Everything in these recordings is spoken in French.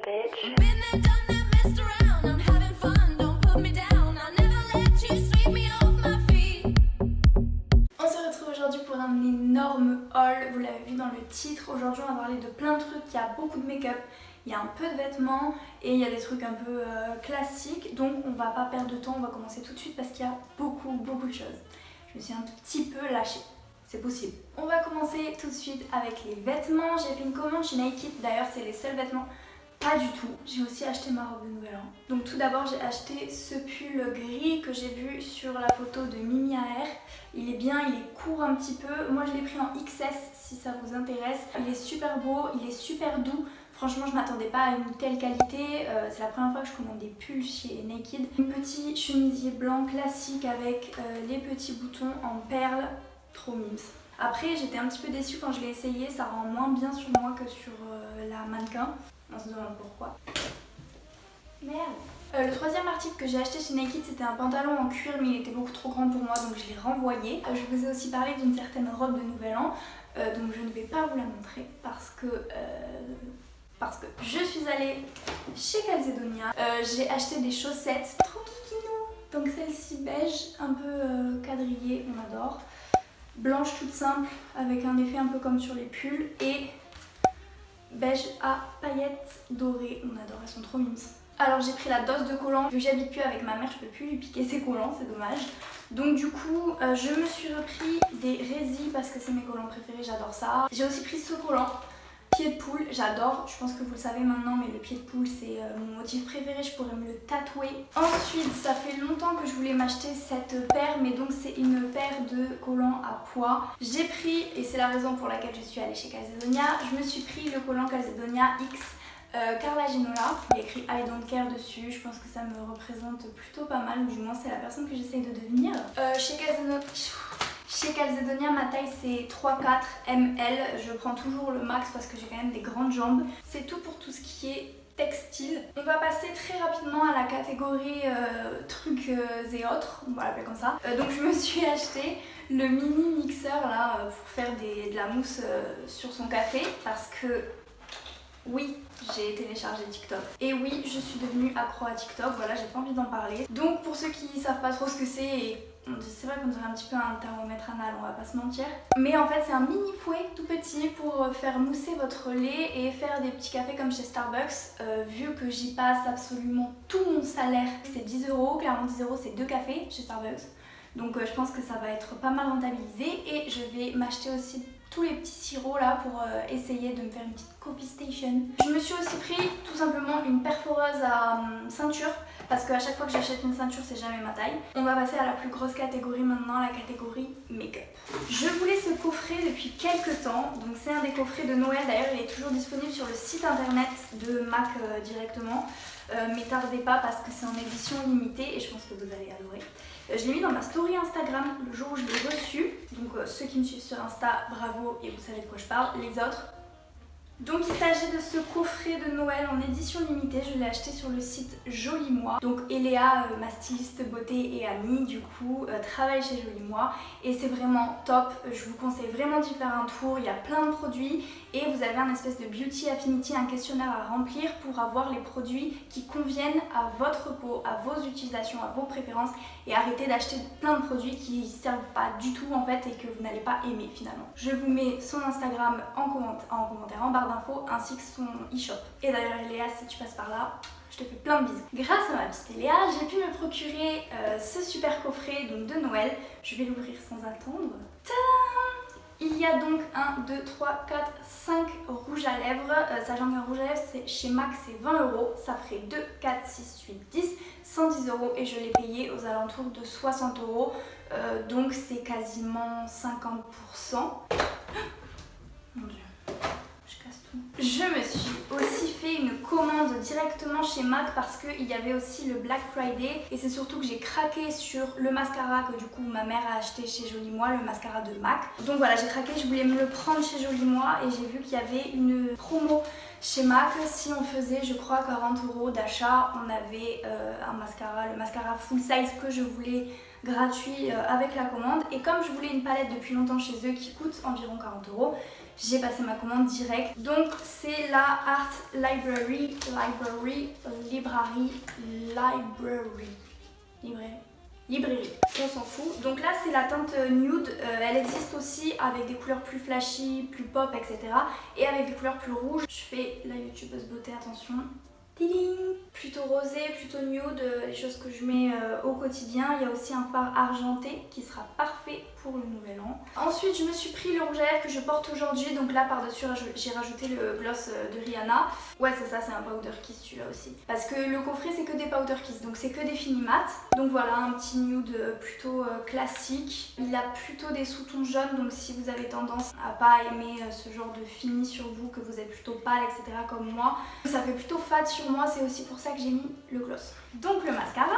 bitch. Been there, done that, messed around. I'm having fun, don't put me down. I'll never let you sweep me off my feet. On se retrouve aujourd'hui pour un énorme haul, vous l'avez vu dans le titre. Aujourd'hui on va parler de plein de trucs, il y a beaucoup de make-up, il y a un peu de vêtements et il y a des trucs un peu classiques. Donc on va pas perdre de temps, on va commencer tout de suite parce qu'il y a beaucoup de choses. Je me suis un petit peu lâchée. C'est possible. On va commencer tout de suite avec les vêtements. J'ai fait une commande chez Nike, d'ailleurs c'est les seuls vêtements. Pas du tout. J'ai aussi acheté ma robe de nouvel an. Donc tout d'abord j'ai acheté ce pull gris que j'ai vu sur la photo de Mimi AR. Il est bien, il est court un petit peu. Moi je l'ai pris en XS si ça vous intéresse. Il est super beau, il est super doux. Franchement je m'attendais pas à une telle qualité. C'est la première fois que je commande des pulls chez Naked. Un petit chemisier blanc classique avec les petits boutons en perles. Trop mimes. Après j'étais un petit peu déçue quand je l'ai essayé, ça rend moins bien sur moi que sur la mannequin. On se demande pourquoi. Merde. Le troisième article que j'ai acheté chez Naked, c'était un pantalon en cuir mais il était beaucoup trop grand pour moi donc je l'ai renvoyé. Je vous ai aussi parlé d'une certaine robe de nouvel an, donc je ne vais pas vous la montrer parce que je suis allée chez Calzedonia. J'ai acheté des chaussettes trop kikinou. Donc celle-ci beige, un peu quadrillée, on adore. Blanche toute simple avec un effet un peu comme sur les pulls et beige à paillettes dorées, on adore, elles sont trop mimes. Alors j'ai pris la dose de collants, vu que j'habite plus avec ma mère, je peux plus lui piquer ses collants, c'est dommage. Donc du coup je me suis repris des Rési parce que c'est mes collants préférés, j'adore ça. J'ai aussi pris ce collant, pied de poule, j'adore, je pense que vous le savez maintenant mais le pied de poule c'est mon motif préféré, je pourrais me le tatouer. Ensuite ça fait longtemps que je voulais m'acheter cette paire mais donc c'est une paire de collants à pois. J'ai pris, et c'est la raison pour laquelle je suis allée chez Calzedonia, je me suis pris le collant Calzedonia X Carla Ginola, il y a écrit I don't care dessus, je pense que ça me représente plutôt pas mal, ou du moins c'est la personne que j'essaye de devenir. Chez Calzedonia, ma taille c'est 3-4 ML, je prends toujours le max parce que j'ai quand même des grandes jambes. C'est tout pour tout ce qui est textile. On va passer très rapidement à la catégorie trucs et autres, on va l'appeler comme ça. Donc je me suis acheté le mini mixeur là pour faire de la mousse sur son café parce que oui, j'ai téléchargé TikTok. Et oui, je suis devenue accro à TikTok, voilà, j'ai pas envie d'en parler. Donc pour ceux qui savent pas trop ce que c'est, c'est vrai qu'on dirait un petit peu un thermomètre anal, on va pas se mentir. Mais en fait c'est un mini fouet tout petit pour faire mousser votre lait et faire des petits cafés comme chez Starbucks. Vu que j'y passe absolument tout mon salaire, c'est 10 €, clairement 10 € c'est 2 cafés chez Starbucks. Donc je pense que ça va être pas mal rentabilisé et je vais m'acheter aussi tous les petits sirops là pour essayer de me faire une petite coffee station. Je me suis aussi pris tout simplement une perforeuse à ceinture parce qu'à chaque fois que j'achète une ceinture c'est jamais ma taille. On va passer à la plus grosse catégorie maintenant, la catégorie make-up. Je voulais ce coffret depuis quelques temps, donc c'est un des coffrets de Noël, d'ailleurs il est toujours disponible sur le site internet de MAC directement. Mais tardez pas parce que c'est en édition limitée et je pense que vous allez adorer. Je l'ai mis dans ma story Instagram le jour où je l'ai reçu. Donc ceux qui me suivent sur Insta, bravo et vous savez de quoi je parle. Les autres. Donc il s'agit de ce coffret de Noël en édition limitée, je l'ai acheté sur le site Joli Moi. Donc Eléa, ma styliste beauté et amie du coup, travaille chez Joli Moi et c'est vraiment top. Je vous conseille vraiment d'y faire un tour, il y a plein de produits et vous avez un espèce de Beauty Affinity, un questionnaire à remplir pour avoir les produits qui conviennent à votre peau, à vos utilisations, à vos préférences et arrêter d'acheter plein de produits qui ne servent pas du tout en fait et que vous n'allez pas aimer finalement. Je vous mets son Instagram en commentaire en barre d'infos ainsi que son e-shop. Et d'ailleurs Eléa, si tu passes par là, je te fais plein de bisous. Grâce à ma petite Eléa, j'ai pu me procurer ce super coffret donc, de Noël. Je vais l'ouvrir sans attendre. Tadam! Il y a donc 1, 2, 3, 4, 5 rouges à lèvres. Sachant qu'un rouge à lèvres chez MAC c'est 20 €. Ça ferait 2, 4, 6, 8, 10, 110 € et je l'ai payé aux alentours de 60 €. Donc c'est quasiment 50%. Mon Dieu. Je me suis aussi fait une commande directement chez MAC parce qu'il y avait aussi le Black Friday et c'est surtout que j'ai craqué sur le mascara que du coup ma mère a acheté chez Joli Moi, le mascara de MAC. Donc voilà, j'ai craqué, je voulais me le prendre chez Joli Moi et j'ai vu qu'il y avait une promo chez MAC. Si on faisait je crois 40 € d'achat, on avait un mascara, le mascara full size que je voulais gratuit avec la commande. Et comme je voulais une palette depuis longtemps chez eux qui coûte environ 40 €, j'ai passé ma commande direct. Donc c'est la Art Library, librairie, on s'en fout. Donc là c'est la teinte nude, elle existe aussi avec des couleurs plus flashy, plus pop, etc. Et avec des couleurs plus rouges. Je fais la youtubeuse beauté, attention. Tiding. Plutôt rosé, plutôt nude, les choses que je mets au quotidien. Il y a aussi un fard argenté qui sera parfait pour le nouvel an. Ensuite je me suis pris le rouge à lèvres que je porte aujourd'hui. Donc là par dessus j'ai rajouté le gloss de Rihanna. Ouais c'est ça, c'est un powder kiss celui-là aussi. Parce que le coffret c'est que des powder kiss, donc c'est que des fini mat. Donc voilà, un petit nude plutôt classique. Il a plutôt des sous-tons jaunes, donc si vous avez tendance à pas aimer ce genre de fini sur vous, que vous êtes plutôt pâle etc comme moi, ça fait plutôt fade sur moi, c'est aussi pour ça que j'ai mis le gloss. Donc le mascara,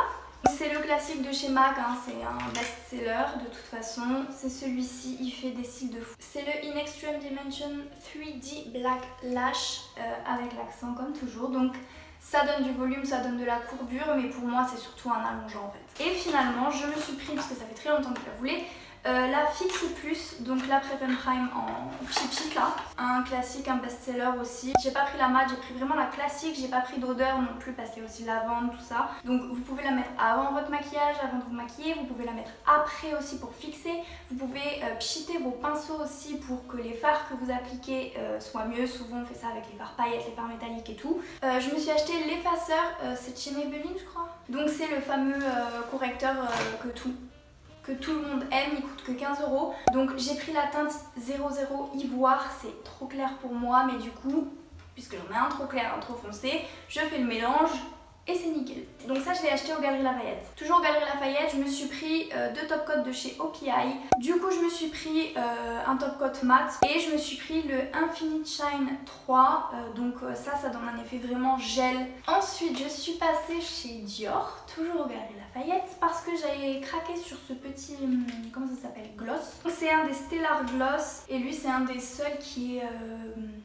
c'est le classique de chez MAC, hein, c'est un best-seller de toute façon. C'est celui-ci, il fait des cils de fou. C'est le In Extreme Dimension 3D Black Lash avec l'accent comme toujours. Donc ça donne du volume, ça donne de la courbure, mais pour moi c'est surtout un allongeant en fait. Et finalement je me suis pris, parce que ça fait très longtemps que je la voulais, la Fix Plus, donc la Prep & Prime en pipi là, un classique, un best-seller aussi. J'ai pas pris la mat, j'ai pris vraiment la classique, j'ai pas pris d'odeur non plus parce qu'il y a aussi lavande, tout ça. Donc vous pouvez la mettre avant votre maquillage, avant de vous maquiller, vous pouvez la mettre après aussi pour fixer. Vous pouvez pchiter vos pinceaux aussi pour que les fards que vous appliquez soient mieux. Souvent on fait ça avec les fards paillettes, les fards métalliques et tout. Je me suis acheté l'effaceur, c'est chez Maybelline je crois. Donc c'est le fameux correcteur que tout le monde aime, il coûte que 15 €. Donc j'ai pris la teinte 00 Ivoire, c'est trop clair pour moi, mais du coup, puisque j'en ai un trop clair, un trop foncé, je fais le mélange et c'est nickel. Donc ça je l'ai acheté aux Galeries Lafayette. Toujours aux Galeries Lafayette, je me suis pris deux top coats de chez OPI. Du coup je me suis pris un top coat mat et je me suis pris le Infinite Shine 3. Donc ça donne un effet vraiment gel. Ensuite je suis passée chez Dior, toujours aux Galeries Lafayette, parce que j'avais craqué sur ce petit, comment ça s'appelle, gloss. C'est un des Stellar Gloss et lui c'est un des seuls qui est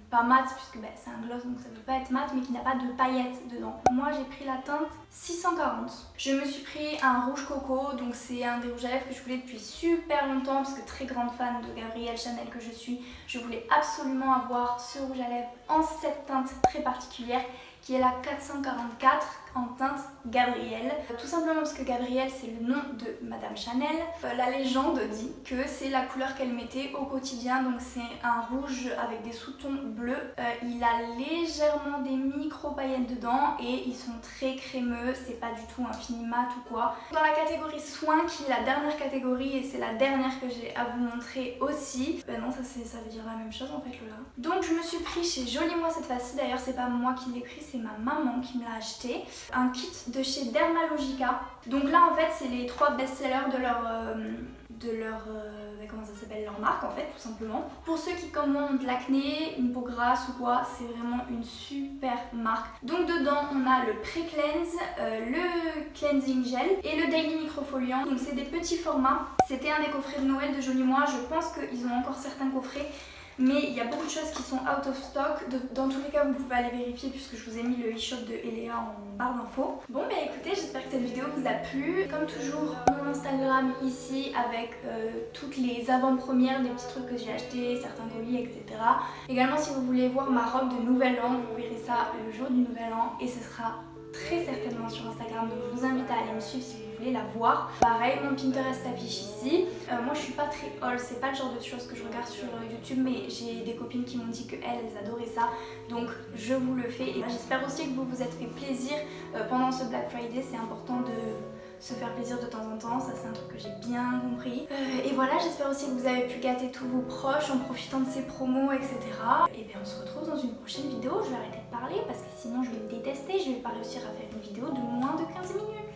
pas mat, puisque c'est un gloss donc ça ne peut pas être mat, mais qui n'a pas de paillettes dedans. Moi j'ai pris la teinte 640. Je me suis pris un rouge coco, donc c'est un des rouges à lèvres que je voulais depuis super longtemps, parce que très grande fan de Gabrielle Chanel que je suis, je voulais absolument avoir ce rouge à lèvres en cette teinte très particulière qui est la 444 en teinte Gabrielle. Tout simplement parce que Gabrielle c'est le nom de Madame Chanel. La légende dit que c'est la couleur qu'elle mettait au quotidien, donc c'est un rouge avec des sous-tons bleus. Il a légèrement des micro paillettes dedans et ils sont très crémeux, c'est pas du tout un fini mat ou quoi. Dans la catégorie soins, qui est la dernière catégorie et c'est la dernière que j'ai à vous montrer aussi. Non, ça veut dire la même chose en fait Lola. Donc je me suis pris chez Jolie Moi cette fois-ci, d'ailleurs c'est pas moi qui l'ai pris, c'est ma maman qui me l'a acheté. Un kit de chez Dermalogica. Donc là en fait c'est les 3 best-sellers de leur comment ça s'appelle, leur marque en fait tout simplement. Pour ceux qui comme moi ont de l'acné, une peau grasse ou quoi, c'est vraiment une super marque. Donc dedans on a le Pré-Cleanse, le Cleansing Gel et le Daily Microfoliant. Donc c'est des petits formats. C'était un des coffrets de Noël de Jolie Moi. Je pense qu'ils ont encore certains coffrets, mais il y a beaucoup de choses qui sont out of stock. Dans tous les cas vous pouvez aller vérifier puisque je vous ai mis le e-shop de Eléa en barre d'infos. Bon bah écoutez, j'espère que cette vidéo vous a plu. Comme toujours mon Instagram ici avec toutes les avant-premières des petits trucs que j'ai achetés, certains colis etc. Également si vous voulez voir ma robe de nouvel an, vous verrez ça le jour du nouvel an et ce sera très certainement sur Instagram, donc je vous invite à aller me suivre si vous voulez la voir. Pareil, mon Pinterest affiche ici. Moi je suis pas très haul, c'est pas le genre de choses que je regarde sur YouTube, mais j'ai des copines qui m'ont dit qu'elles adoraient ça, donc je vous le fais. Et j'espère aussi que vous vous êtes fait plaisir pendant ce Black Friday, c'est important de se faire plaisir de temps en temps, ça c'est un truc que j'ai bien compris. Et voilà, j'espère aussi que vous avez pu gâter tous vos proches en profitant de ces promos, etc. Et bien on se retrouve dans une prochaine vidéo. Je vais arrêter de parler parce que sinon je vais me détester, je vais pas réussir à faire une vidéo de moins de 15 minutes.